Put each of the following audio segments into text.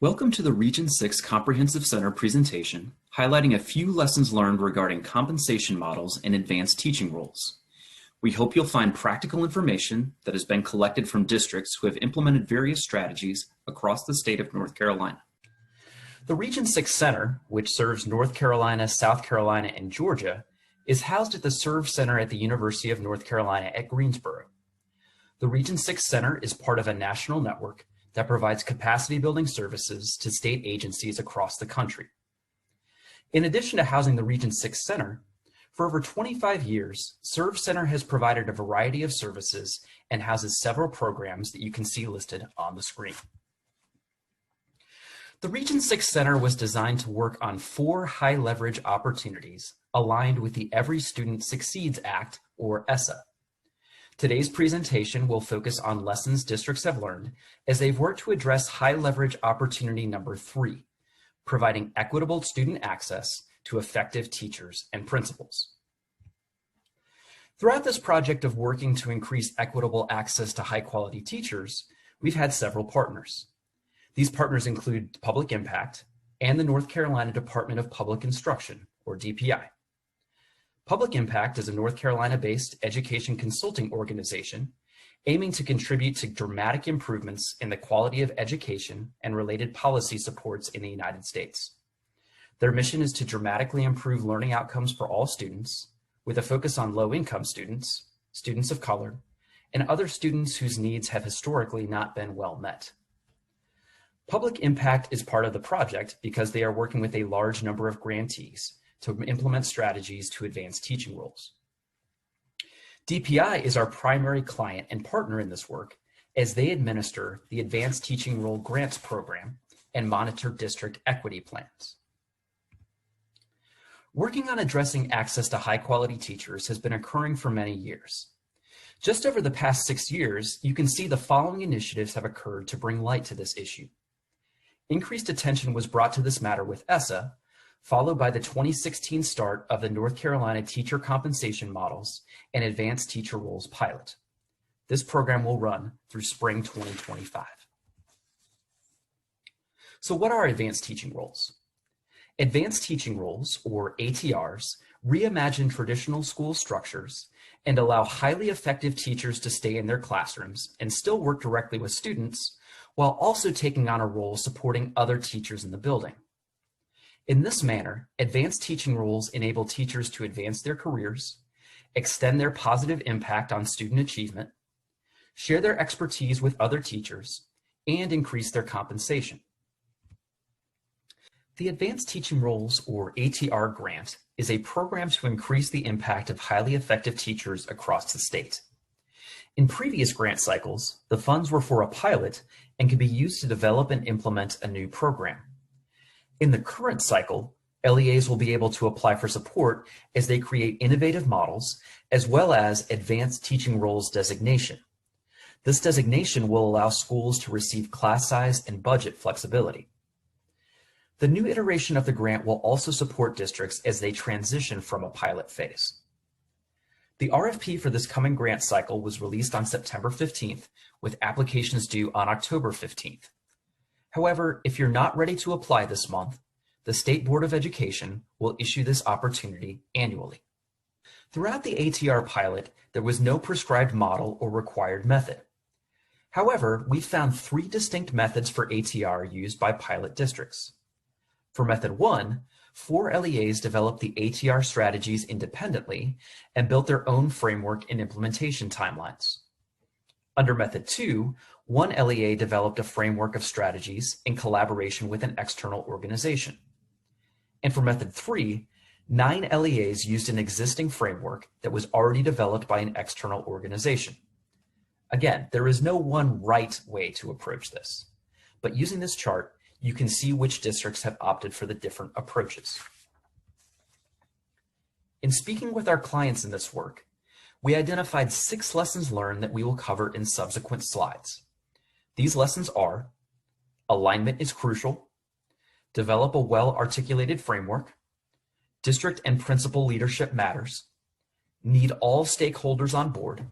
Welcome to the Region 6 Comprehensive Center presentation, highlighting a few lessons learned regarding compensation models and advanced teaching roles. We hope you'll find practical information that has been collected from districts who have implemented various strategies across the state of North Carolina. The Region 6 Center, which serves North Carolina, South Carolina, and Georgia, is housed at the Serve Center at the University of North Carolina at Greensboro. The Region 6 Center is part of a national network that provides capacity building services to state agencies across the country. In addition to housing the Region 6 Center, for over 25 years, Serve Center has provided a variety of services and houses several programs that you can see listed on the screen. The Region 6 Center was designed to work on 4 high leverage opportunities aligned with the Every Student Succeeds Act, or ESSA. Today's presentation will focus on lessons districts have learned as they've worked to address high leverage opportunity number 3, providing equitable student access to effective teachers and principals. Throughout this project of working to increase equitable access to high quality teachers, we've had several partners. These partners include Public Impact and the North Carolina Department of Public Instruction, or DPI. Public Impact is a North Carolina-based education consulting organization aiming to contribute to dramatic improvements in the quality of education and related policy supports in the United States. Their mission is to dramatically improve learning outcomes for all students, with a focus on low-income students, students of color, and other students whose needs have historically not been well met. Public Impact is part of the project because they are working with a large number of grantees to implement strategies to advance teaching roles. DPI is our primary client and partner in this work as they administer the Advanced Teaching Role Grants Program and monitor district equity plans. Working on addressing access to high-quality teachers has been occurring for many years. Just over the past 6 years, you can see the following initiatives have occurred to bring light to this issue. Increased attention was brought to this matter with ESSA, followed by the 2016 start of the North Carolina Teacher Compensation Models and Advanced Teacher Roles pilot. This program will run through spring 2025. So what are advanced teaching roles? Advanced teaching roles, or ATRs, reimagine traditional school structures and allow highly effective teachers to stay in their classrooms and still work directly with students while also taking on a role supporting other teachers in the building. In this manner, advanced teaching roles enable teachers to advance their careers, extend their positive impact on student achievement, share their expertise with other teachers, and increase their compensation. The Advanced Teaching Roles, or ATR grant, is a program to increase the impact of highly effective teachers across the state. In previous grant cycles, the funds were for a pilot and could be used to develop and implement a new program. In the current cycle, LEAs will be able to apply for support as they create innovative models, as well as Advanced Teaching Roles designation. This designation will allow schools to receive class size and budget flexibility. The new iteration of the grant will also support districts as they transition from a pilot phase. The RFP for this coming grant cycle was released on September 15th, with applications due on October 15th. However, if you're not ready to apply this month, the State Board of Education will issue this opportunity annually. Throughout the ATR pilot, there was no prescribed model or required method. However, we found 3 distinct methods for ATR used by pilot districts. For Method 1, 4 LEAs developed the ATR strategies independently and built their own framework and implementation timelines. Under Method 2, 1 LEA developed a framework of strategies in collaboration with an external organization. And for Method 3, 9 LEAs used an existing framework that was already developed by an external organization. Again, there is no one right way to approach this, but using this chart, you can see which districts have opted for the different approaches. In speaking with our clients in this work, we identified 6 lessons learned that we will cover in subsequent slides. These lessons are: alignment is crucial, develop a well-articulated framework, district and principal leadership matters, need all stakeholders on board,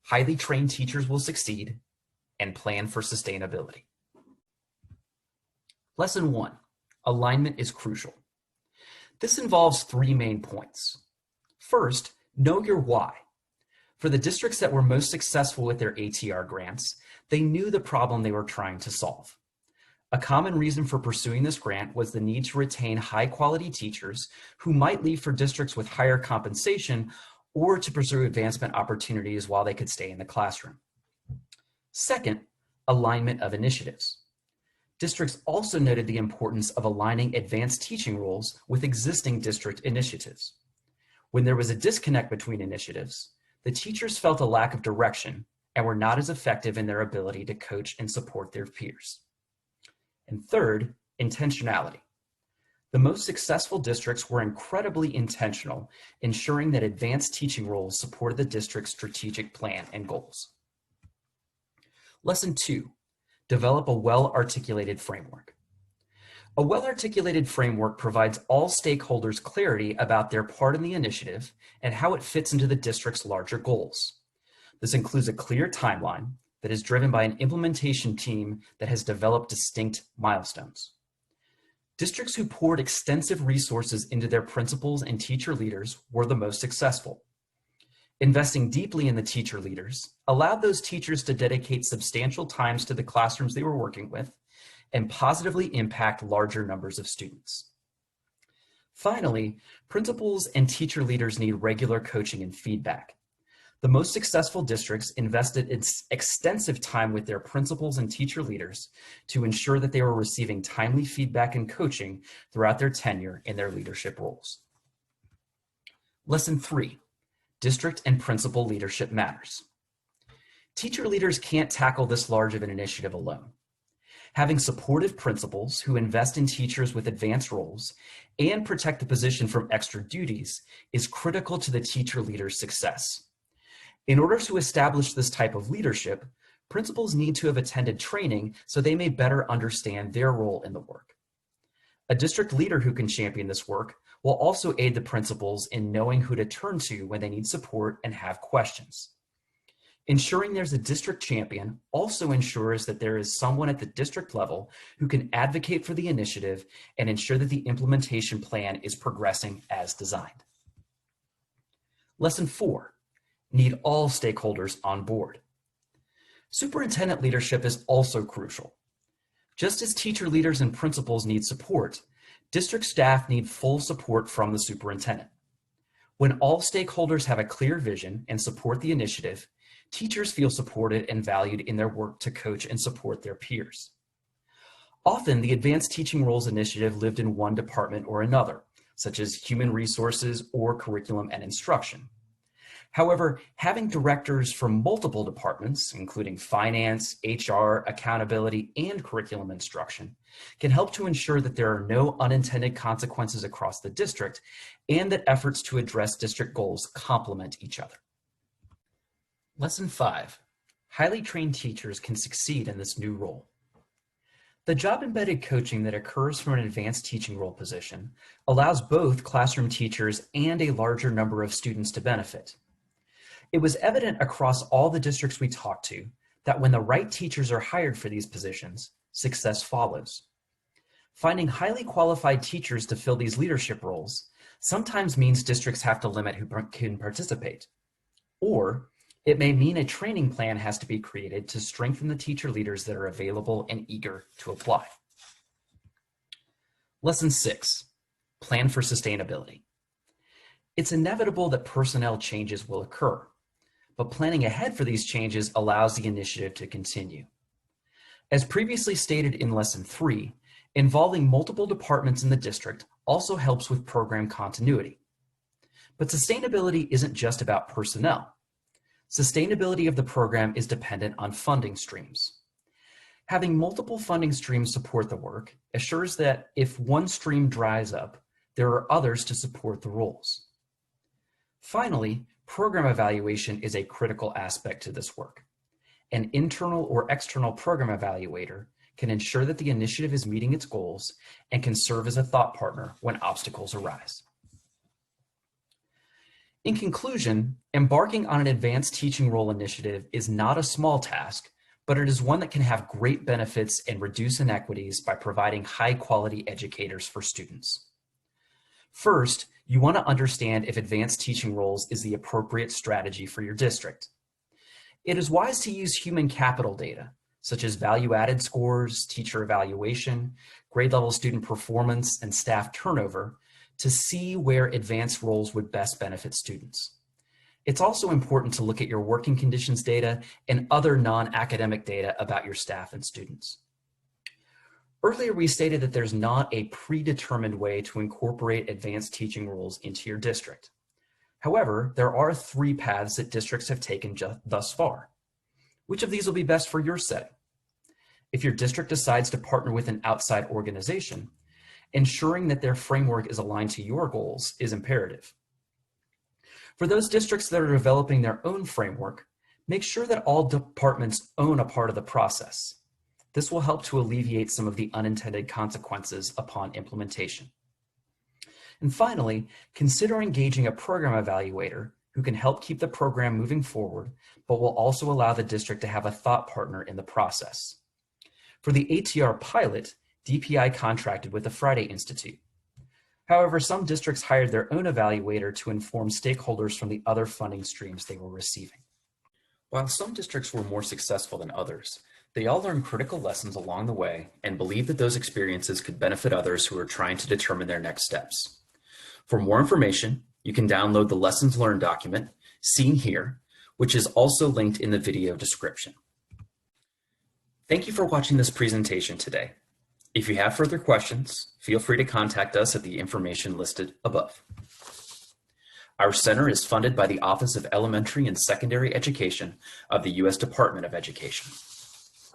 highly trained teachers will succeed, and plan for sustainability. Lesson 1. Alignment is crucial. This involves 3 main points. First, know your why. For the districts that were most successful with their ATR grants, they knew the problem they were trying to solve. A common reason for pursuing this grant was the need to retain high-quality teachers who might leave for districts with higher compensation or to pursue advancement opportunities while they could stay in the classroom. Second, alignment of initiatives. Districts also noted the importance of aligning advanced teaching roles with existing district initiatives. When there was a disconnect between initiatives, the teachers felt a lack of direction and were not as effective in their ability to coach and support their peers. And third, intentionality. The most successful districts were incredibly intentional, ensuring that advanced teaching roles supported the district's strategic plan and goals. Lesson 2, develop a well-articulated framework. A well-articulated framework provides all stakeholders clarity about their part in the initiative and how it fits into the district's larger goals. This includes a clear timeline that is driven by an implementation team that has developed distinct milestones. Districts who poured extensive resources into their principals and teacher leaders were the most successful. Investing deeply in the teacher leaders allowed those teachers to dedicate substantial times to the classrooms they were working with and positively impact larger numbers of students. Finally, principals and teacher leaders need regular coaching and feedback. The most successful districts invested extensive time with their principals and teacher leaders to ensure that they were receiving timely feedback and coaching throughout their tenure in their leadership roles. Lesson 3, district and principal leadership matters. Teacher leaders can't tackle this large of an initiative alone. Having supportive principals who invest in teachers with advanced roles and protect the position from extra duties is critical to the teacher leader's success. In order to establish this type of leadership, principals need to have attended training so they may better understand their role in the work. A district leader who can champion this work will also aid the principals in knowing who to turn to when they need support and have questions. Ensuring there's a district champion also ensures that there is someone at the district level who can advocate for the initiative and ensure that the implementation plan is progressing as designed. Lesson 4, need all stakeholders on board. Superintendent leadership is also crucial. Just as teacher leaders and principals need support, district staff need full support from the superintendent. When all stakeholders have a clear vision and support the initiative, teachers feel supported and valued in their work to coach and support their peers. Often, the Advanced Teaching Roles Initiative lived in one department or another, such as human resources or curriculum and instruction. However, having directors from multiple departments, including finance, HR, accountability, and curriculum instruction, can help to ensure that there are no unintended consequences across the district and that efforts to address district goals complement each other. Lesson 5, highly trained teachers can succeed in this new role. The job-embedded coaching that occurs from an advanced teaching role position allows both classroom teachers and a larger number of students to benefit. It was evident across all the districts we talked to that when the right teachers are hired for these positions, success follows. Finding highly qualified teachers to fill these leadership roles sometimes means districts have to limit who can participate. Or it may mean a training plan has to be created to strengthen the teacher leaders that are available and eager to apply. Lesson 6, plan for sustainability. It's inevitable that personnel changes will occur, but planning ahead for these changes allows the initiative to continue. As previously stated in Lesson 3, involving multiple departments in the district also helps with program continuity. But sustainability isn't just about personnel. Sustainability of the program is dependent on funding streams. Having multiple funding streams support the work assures that if one stream dries up, there are others to support the roles. Finally, program evaluation is a critical aspect to this work. An internal or external program evaluator can ensure that the initiative is meeting its goals and can serve as a thought partner when obstacles arise. In conclusion, embarking on an advanced teaching role initiative is not a small task, but it is one that can have great benefits and reduce inequities by providing high-quality educators for students. First, you want to understand if advanced teaching roles is the appropriate strategy for your district. It is wise to use human capital data, such as value-added scores, teacher evaluation, grade-level student performance, and staff turnover, to see where advanced roles would best benefit students. It's also important to look at your working conditions data and other non-academic data about your staff and students. Earlier, we stated that there's not a predetermined way to incorporate advanced teaching roles into your district. However, there are 3 paths that districts have taken thus far. Which of these will be best for your setting? If your district decides to partner with an outside organization, ensuring that their framework is aligned to your goals is imperative. For those districts that are developing their own framework, make sure that all departments own a part of the process. This will help to alleviate some of the unintended consequences upon implementation. And finally, consider engaging a program evaluator who can help keep the program moving forward, but will also allow the district to have a thought partner in the process. For the ATR pilot, DPI contracted with the Friday Institute. However, some districts hired their own evaluator to inform stakeholders from the other funding streams they were receiving. While some districts were more successful than others, they all learned critical lessons along the way and believed that those experiences could benefit others who are trying to determine their next steps. For more information, you can download the Lessons Learned document, seen here, which is also linked in the video description. Thank you for watching this presentation today. If you have further questions, feel free to contact us at the information listed above. Our center is funded by the Office of Elementary and Secondary Education of the U.S. Department of Education.